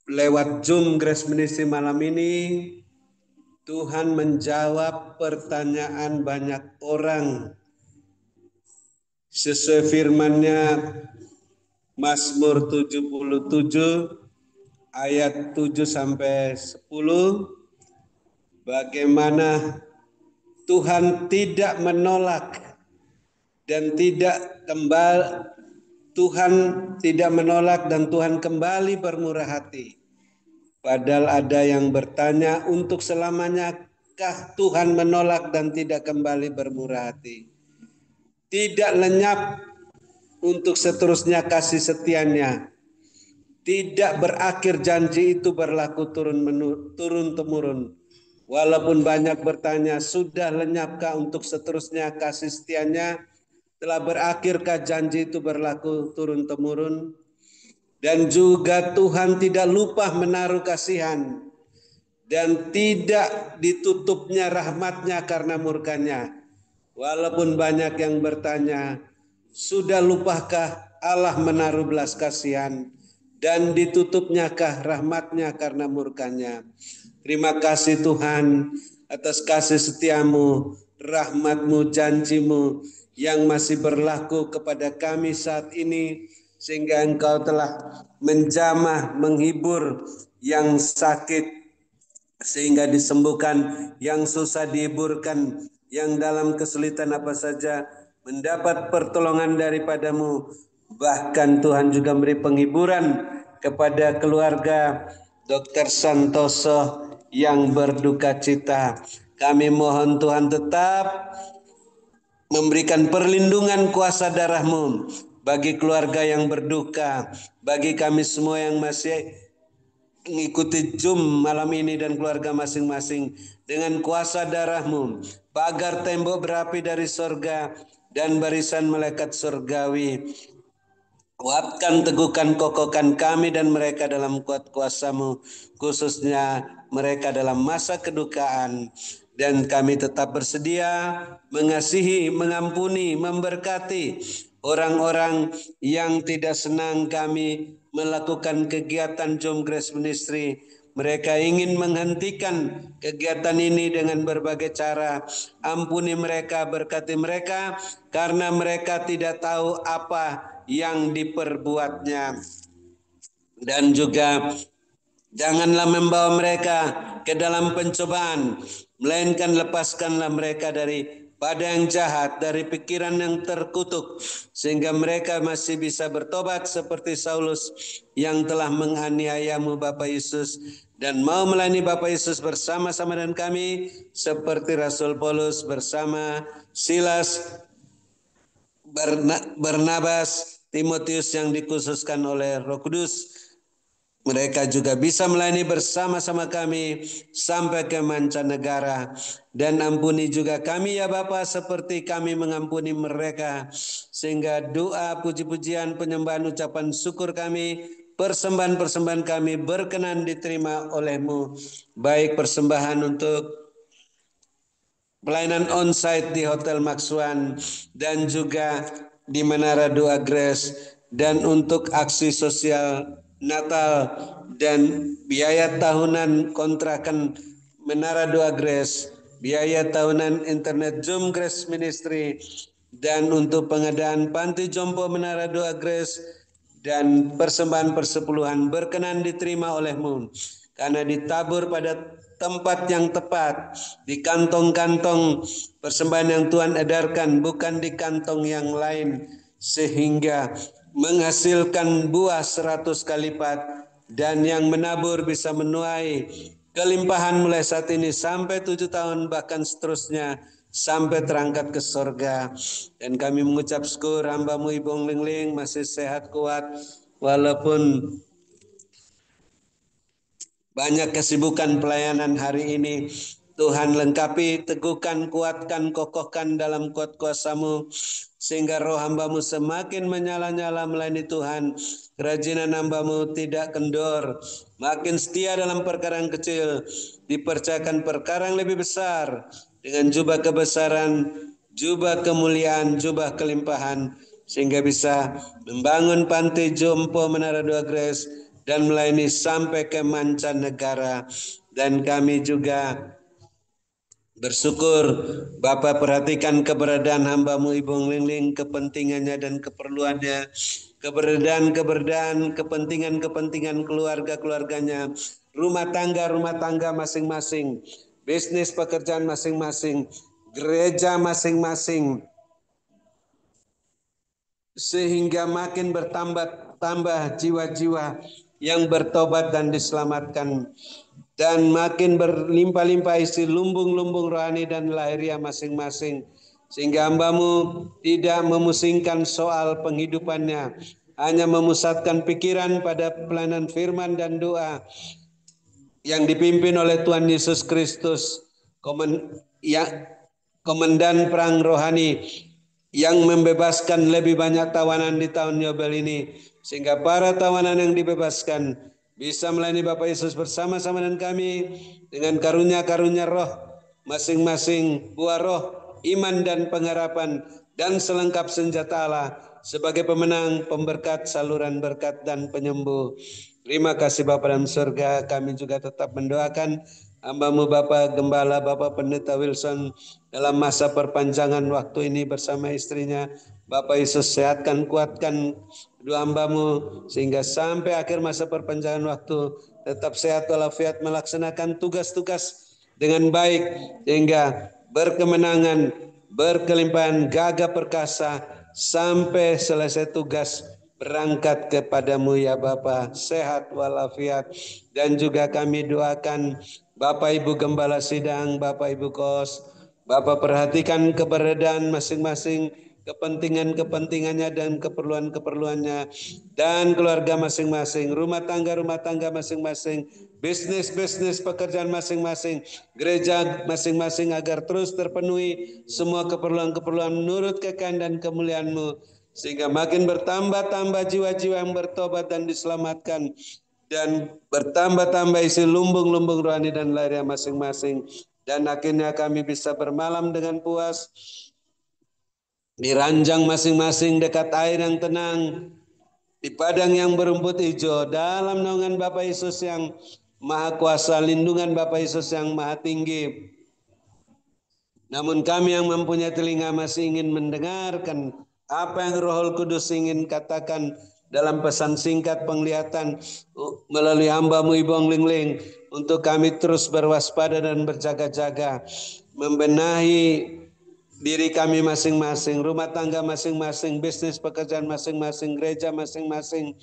lewat Zoom Grace Ministry malam ini, Tuhan menjawab pertanyaan banyak orang. Sesuai firman-Nya Mazmur 77 ayat 7 sampai 10, bagaimana Tuhan tidak menolak dan tidak kembali, Tuhan tidak menolak dan Tuhan kembali bermurah hati. Padahal ada yang bertanya, untuk selamanyakah Tuhan menolak dan tidak kembali bermurah hati? Tidak lenyap untuk seterusnya kasih setianya. Tidak berakhir janji itu berlaku turun-temurun. Walaupun banyak bertanya, sudah lenyapkah untuk seterusnya kasih setianya? Telah berakhirkah janji itu berlaku turun-temurun? Dan juga Tuhan tidak lupa menaruh kasihan dan tidak ditutupnya rahmatnya karena murkanya. Walaupun banyak yang bertanya, sudah lupakah Allah menaruh belas kasihan dan ditutupnyakah rahmatnya karena murkanya? Terima kasih Tuhan atas kasih setiamu, rahmatmu, janjimu yang masih berlaku kepada kami saat ini, sehingga Engkau telah menjamah, menghibur yang sakit sehingga disembuhkan, yang susah dihiburkan, yang dalam kesulitan apa saja mendapat pertolongan daripadamu. Bahkan Tuhan juga memberi penghiburan kepada keluarga Dr. Santoso yang berduka cita. Kami mohon Tuhan tetap memberikan perlindungan kuasa darah-Mu bagi keluarga yang berduka, bagi kami semua yang masih mengikuti Zoom malam ini dan keluarga masing-masing. Dengan kuasa darah-Mu, pagar tembok berapi dari sorga dan barisan malaikat surgawi, kuatkan, teguhkan, kokohkan kami dan mereka dalam kuat kuasa-Mu, khususnya mereka dalam masa kedukaan. Dan kami tetap bersedia mengasihi, mengampuni, memberkati orang-orang yang tidak senang kami melakukan kegiatan Zoom Grace Ministry. Mereka ingin menghentikan kegiatan ini dengan berbagai cara. Ampuni mereka, berkati mereka, karena mereka tidak tahu apa yang diperbuatnya. Dan juga janganlah membawa mereka ke dalam pencobaan, melainkan lepaskanlah mereka daripada yang jahat, dari pikiran yang terkutuk, sehingga mereka masih bisa bertobat seperti Saulus yang telah menganiayamu Bapa Yesus, dan mau melayani Bapa Yesus bersama-sama dengan kami, seperti Rasul Paulus bersama Silas, Barnabas, Timotius yang dikhususkan oleh Roh Kudus. Mereka juga bisa melayani bersama-sama kami sampai ke mancanegara. Dan ampuni juga kami ya Bapa, seperti kami mengampuni mereka. Sehingga doa, puji-pujian, penyembahan, ucapan syukur kami, persembahan-persembahan kami berkenan diterima oleh-Mu. Baik persembahan untuk pelayanan onsite di Hotel Maxwan dan juga di Menara Doa Grace, dan untuk aksi sosial Natal dan biaya tahunan kontrakan Menara Doa Grace, biaya tahunan internet Zoom Grace Ministry, dan untuk pengadaan panti jompo Menara Doa Grace, dan persembahan persepuluhan berkenan diterima oleh-Mu, karena ditabur pada tempat yang tepat, di kantong-kantong persembahan yang Tuhan edarkan, bukan di kantong yang lain, sehingga menghasilkan buah 100 kali lipat, dan yang menabur bisa menuai kelimpahan mulai saat ini sampai 7 tahun bahkan seterusnya, sampai terangkat ke sorga. Dan kami mengucap syukur hamba-Mu Ibu Lingling masih sehat kuat, walaupun banyak kesibukan pelayanan hari ini. Tuhan lengkapi, teguhkan, kuatkan, kokohkan dalam kuat kuasa-Mu, sehingga roh hamba-Mu semakin menyala-nyala melayani Tuhan. Kerajinan hamba-Mu tidak kendor, makin setia dalam perkara yang kecil, dipercayakan perkara yang lebih besar, dengan jubah kebesaran, jubah kemuliaan, jubah kelimpahan, sehingga bisa membangun panti jompo Menara Doa Grace dan melayani sampai ke mancanegara. Dan kami juga bersyukur Bapak perhatikan keberadaan hamba-Mu Ibu Lingling, kepentingannya dan keperluannya, keberadaan kepentingan keluarga-keluarganya, rumah tangga masing-masing, bisnis pekerjaan masing-masing, gereja masing-masing, sehingga makin bertambah jiwa-jiwa yang bertobat dan diselamatkan, dan makin berlimpah-limpah isi lumbung-lumbung rohani dan lahiriah masing-masing, sehingga hamba-Mu tidak memusingkan soal penghidupannya, hanya memusatkan pikiran pada pelayanan firman dan doa yang dipimpin oleh Tuhan Yesus Kristus, komandan perang rohani yang membebaskan lebih banyak tawanan di tahun Yobel ini, sehingga para tawanan yang dibebaskan bisa melayani Bapak Yesus bersama-sama dengan kami dengan karunia-karunia roh masing-masing, buah roh, iman dan pengharapan, dan selengkap senjata Allah sebagai pemenang, pemberkat, saluran berkat, dan penyembuh. Terima kasih Bapak dalam surga. Kami juga tetap mendoakan hamba-Mu Bapak Gembala, Bapak Pendeta Wilson dalam masa perpanjangan waktu ini bersama istrinya. Bapak Yesus sehatkan, kuatkan kedua hamba-Mu sehingga sampai akhir masa perpanjangan waktu tetap sehat walafiat melaksanakan tugas-tugas dengan baik sehingga berkemenangan, berkelimpahan, gagah perkasa sampai selesai tugas berangkat kepadamu ya Bapa, sehat walafiat. Dan juga kami doakan Bapak Ibu Gembala Sidang, Bapak Ibu Kos, Bapak perhatikan keberadaan masing-masing, kepentingannya dan keperluannya, dan keluarga masing-masing, rumah tangga masing-masing, bisnis pekerjaan masing-masing, gereja masing-masing, agar terus terpenuhi semua keperluan menurut kekayaan dan kemuliaan-Mu, sehingga makin bertambah-tambah jiwa-jiwa yang bertobat dan diselamatkan, dan bertambah-tambah isi lumbung-lumbung rohani dan lahiriah masing-masing, dan akhirnya kami bisa bermalam dengan puas di ranjang masing-masing dekat air yang tenang, di padang yang berumput hijau, dalam naungan Bapa Yesus yang Maha Kuasa, lindungan Bapa Yesus yang Maha Tinggi. Namun kami yang mempunyai telinga masih ingin mendengarkan apa yang Roh Kudus ingin katakan dalam pesan singkat penglihatan melalui hamba-Mu Ibu Lingling, untuk kami terus berwaspada dan berjaga-jaga, membenahi diri kami masing-masing, rumah tangga masing-masing, bisnis pekerjaan masing-masing, gereja masing-masing,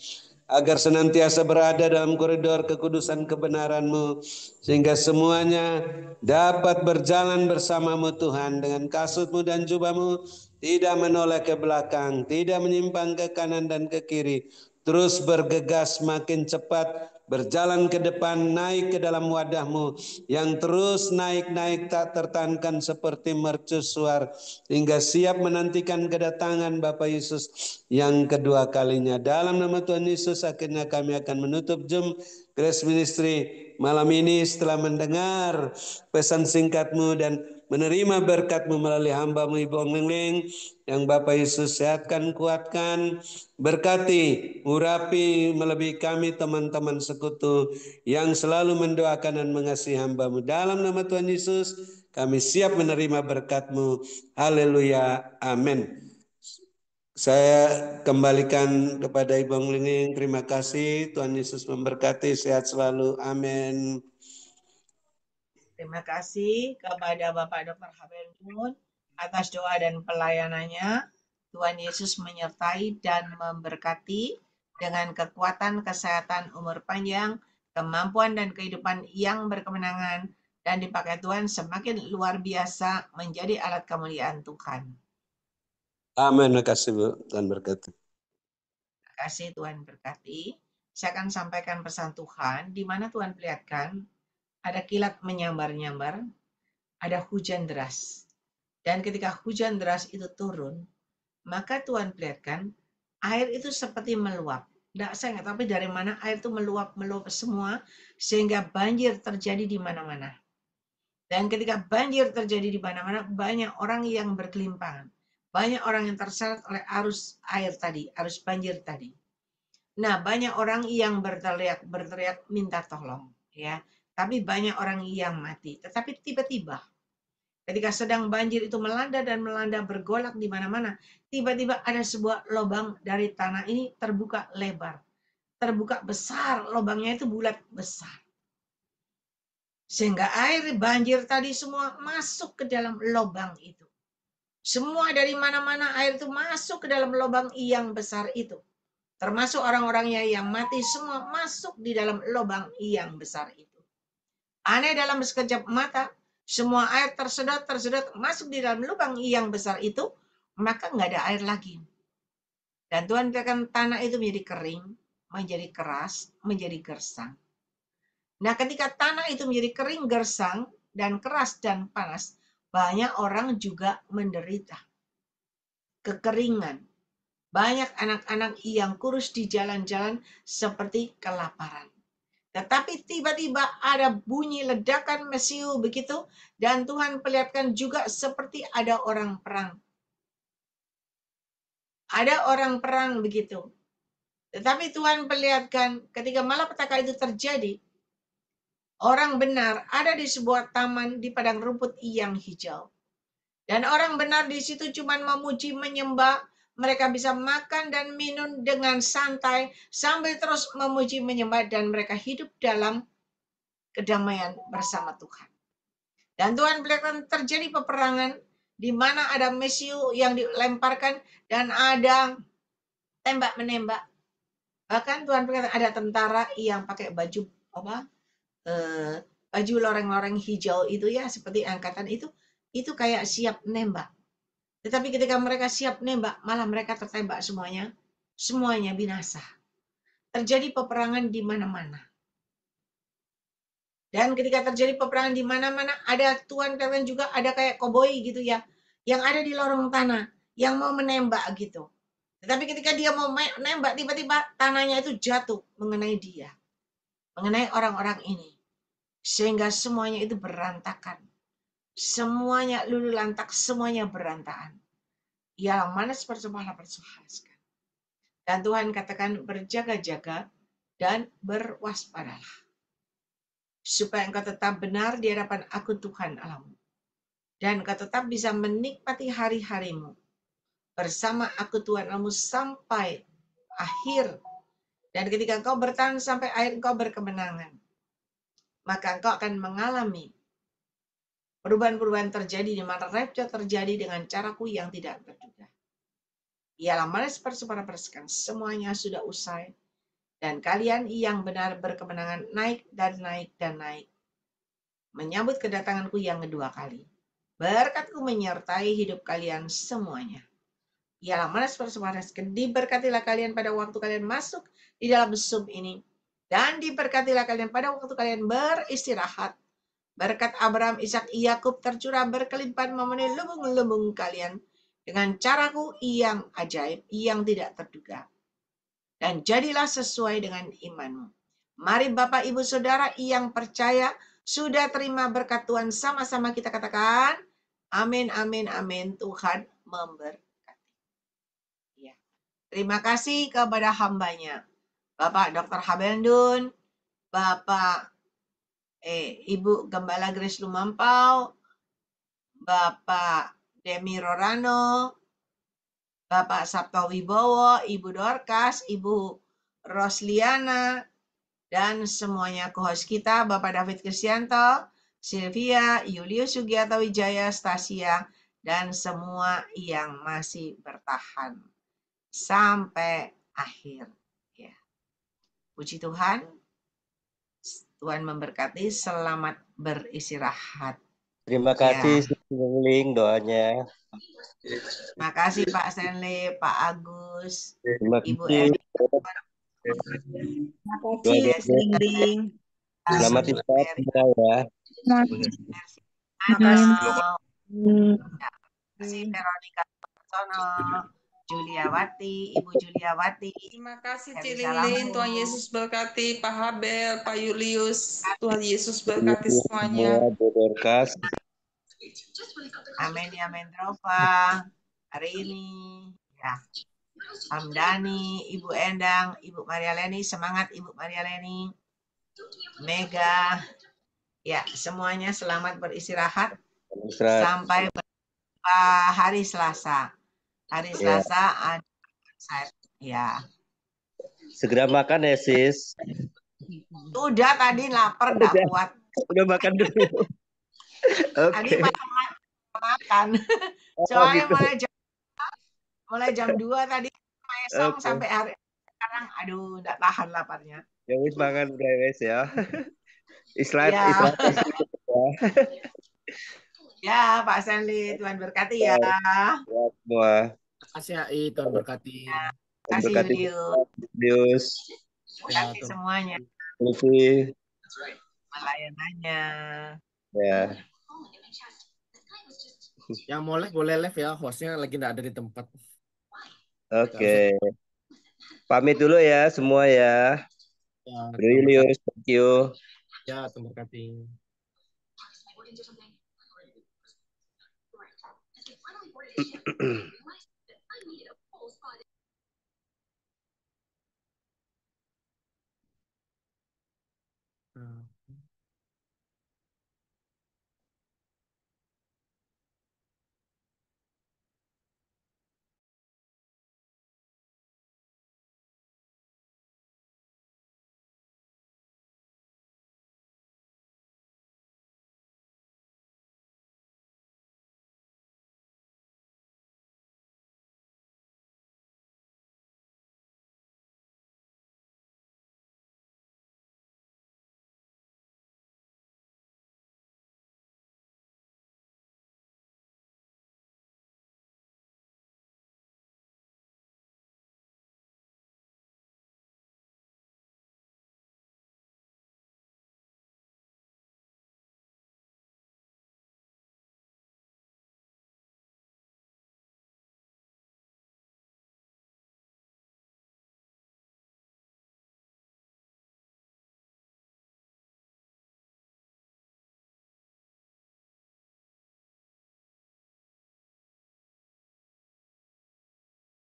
agar senantiasa berada dalam koridor kekudusan kebenaran-Mu, sehingga semuanya dapat berjalan bersama-Mu Tuhan, dengan kasut-Mu dan jubah-Mu, tidak menoleh ke belakang, tidak menyimpang ke kanan dan ke kiri, terus bergegas makin cepat, berjalan ke depan, naik ke dalam wadah-Mu yang terus naik-naik tak tertahankan seperti mercusuar, hingga siap menantikan kedatangan Bapa Yesus yang kedua kalinya. Dalam nama Tuhan Yesus akhirnya kami akan menutup Zoom Grace Ministry malam ini setelah mendengar pesan singkat-Mu dan menerima berkat-Mu melalui hamba-Mu Ibu Lingling, yang Bapak Yesus sehatkan, kuatkan, berkati, urapi melebihi kami teman-teman sekutu yang selalu mendoakan dan mengasihi hamba-Mu. Dalam nama Tuhan Yesus kami siap menerima berkat-Mu. Haleluya, amin. Saya kembalikan kepada Ibu Lingling. Terima kasih, Tuhan Yesus memberkati, sehat selalu, amin. Terima kasih kepada Bapak Dr. Haberun atas doa dan pelayanannya. Tuhan Yesus menyertai dan memberkati dengan kekuatan, kesehatan, umur panjang, kemampuan dan kehidupan yang berkemenangan, dan dipakai Tuhan semakin luar biasa menjadi alat kemuliaan Tuhan. Amin. Terima kasih Bu, Tuhan berkati. Terima kasih, Tuhan berkati. Saya akan sampaikan pesan Tuhan, di mana Tuhan perlihatkan ada kilat menyambar-nyambar, ada hujan deras. Dan ketika hujan deras itu turun, maka Tuhan perlihatkan air itu seperti meluap. Saya nggak tahu dari mana air itu meluap semua, sehingga banjir terjadi di mana-mana. Dan ketika banjir terjadi di mana-mana, banyak orang yang berkelimpangan. Banyak orang yang terseret oleh arus air tadi, arus banjir tadi. Nah, banyak orang yang berteriak minta tolong, ya. Tapi banyak orang yang mati. Tetapi tiba-tiba ketika sedang banjir itu melanda dan melanda bergolak di mana-mana, tiba-tiba ada sebuah lubang dari tanah ini terbuka lebar, terbuka besar, lubangnya itu bulat besar. Sehingga air banjir tadi semua masuk ke dalam lubang itu. Semua dari mana-mana air itu masuk ke dalam lubang yang besar itu. Termasuk orang-orangnya yang mati semua masuk di dalam lubang yang besar itu. Aneh, dalam sekejap mata, semua air tersedot masuk di dalam lubang yang besar itu, maka nggak ada air lagi. Dan Tuhan katakan tanah itu menjadi kering, menjadi keras, menjadi gersang. Nah, ketika tanah itu menjadi kering, gersang, dan keras dan panas, banyak orang juga menderita kekeringan. Banyak anak-anak yang kurus di jalan-jalan seperti kelaparan. Tetapi tiba-tiba ada bunyi ledakan mesiu begitu, dan Tuhan perlihatkan juga seperti ada orang perang. Ada orang perang begitu. Tetapi Tuhan perlihatkan ketika malapetaka itu terjadi, orang benar ada di sebuah taman di padang rumput yang hijau. Dan orang benar di situ cuma memuji, menyembah. Mereka bisa makan dan minum dengan santai sambil terus memuji, menyembah, dan mereka hidup dalam kedamaian bersama Tuhan. Dan Tuhan perlihatkan terjadi peperangan di mana ada mesiu yang dilemparkan dan ada tembak menembak. Bahkan Tuhan perlihatkan ada tentara yang pakai baju baju loreng-loreng hijau itu, ya, seperti angkatan itu kayak siap nembak. Tetapi ketika mereka siap nembak, malah mereka tertembak semuanya binasa. Terjadi peperangan di mana-mana. Dan ketika terjadi peperangan di mana-mana, ada Tuhan katakan juga ada kayak koboi gitu ya, yang ada di lorong tanah, yang mau menembak gitu. Tetapi ketika dia mau menembak, tiba-tiba tanahnya itu jatuh mengenai dia, mengenai orang-orang ini. Sehingga semuanya itu berantakan. Semuanya lulu lantak, semuanya berantakan. Ia manas bersumpah-sumpah. Dan Tuhan katakan berjaga-jaga dan berwaspadalah. Supaya engkau tetap benar di hadapan aku Tuhan Allahmu. Dan engkau tetap bisa menikmati hari-harimu bersama aku Tuhan Allahmu sampai akhir. Dan ketika engkau bertahan sampai akhir, engkau berkemenangan. Maka engkau akan mengalami perubahan-perubahan terjadi di mana rapture terjadi dengan caraku yang tidak terduga. Ialah malas persepara-perskan, semuanya sudah usai. Dan kalian yang benar berkemenangan naik dan naik dan naik. Menyambut kedatanganku yang kedua kali. Berkatku menyertai hidup kalian semuanya. Ialah manas persepara-perskan, diberkatilah kalian pada waktu kalian masuk di dalam sub ini. Dan diberkatilah kalian pada waktu kalian beristirahat. Berkat Abraham, Ishak, Yakub tercurah berkelimpahan memenuhi lubung-lubung kalian dengan caraku yang ajaib, yang tidak terduga. Dan jadilah sesuai dengan imanmu. Mari Bapak, Ibu, Saudara yang percaya sudah terima berkat Tuhan, sama-sama kita katakan, amin, amin, amin. Tuhan memberkati. Ya. Terima kasih kepada hambanya, Bapak Dr. Habendun, Bapak Ibu Gembala Grace Lumampau, Bapak Demi Rorano, Bapak Sabto Wibowo, Ibu Dorcas, Ibu Rosliana, dan semuanya co-host kita, Bapak David Krisyanto, Sylvia, Julius Sugiarto Wijaya, Stasia, dan semua yang masih bertahan sampai akhir. Ya. Puji Tuhan, Tuhan memberkati, selamat beristirahat. Terima kasih Link doanya. Terima kasih Pak Stanley, Pak Agus, Terima Ibu kasih. Terima kasih Link. Selamat istirahat ya. Terima kasih. Terima kasih Veronica Sono, Juliawati, Ibu Juliawati. Terima kasih Cililin, Tuhan Yesus berkati Pak Habel, Pak Julius, Tuhan Yesus berkati semuanya. Amin ya, amin Drova hari ini. Ya. Hamdani, Ibu Endang, Ibu Maria Leni, semangat Ibu Maria Leni, Mega, ya semuanya selamat beristirahat sampai hari Selasa. Hari Selasa ada website, ya. Segera makan ya, Sis. Udah tadi lapar, enggak kuat. Udah makan dulu. Tadi Oke. makan. Oh, Soalnya gitu. mulai jam 2 tadi mesong Oke. sampai hari sekarang, aduh, enggak tahan laparnya. Ya wis makan udah wis ya. Istirahat Ya. istirahat ya. Ya, Pak Stanley, Tuhan berkati ya. Ya, semua. Kasih AI, Tuhan berkati. Ya, Tuhan kasih berkati Dius. Terima kasih Ya, semuanya Lucy. pelayanannya. Ya. yang boleh live ya, hostnya lagi nggak ada di tempat. Oke. Pamit dulu ya semua ya. Ya, Bro Julius, thank you. ya, Tuhan berkati.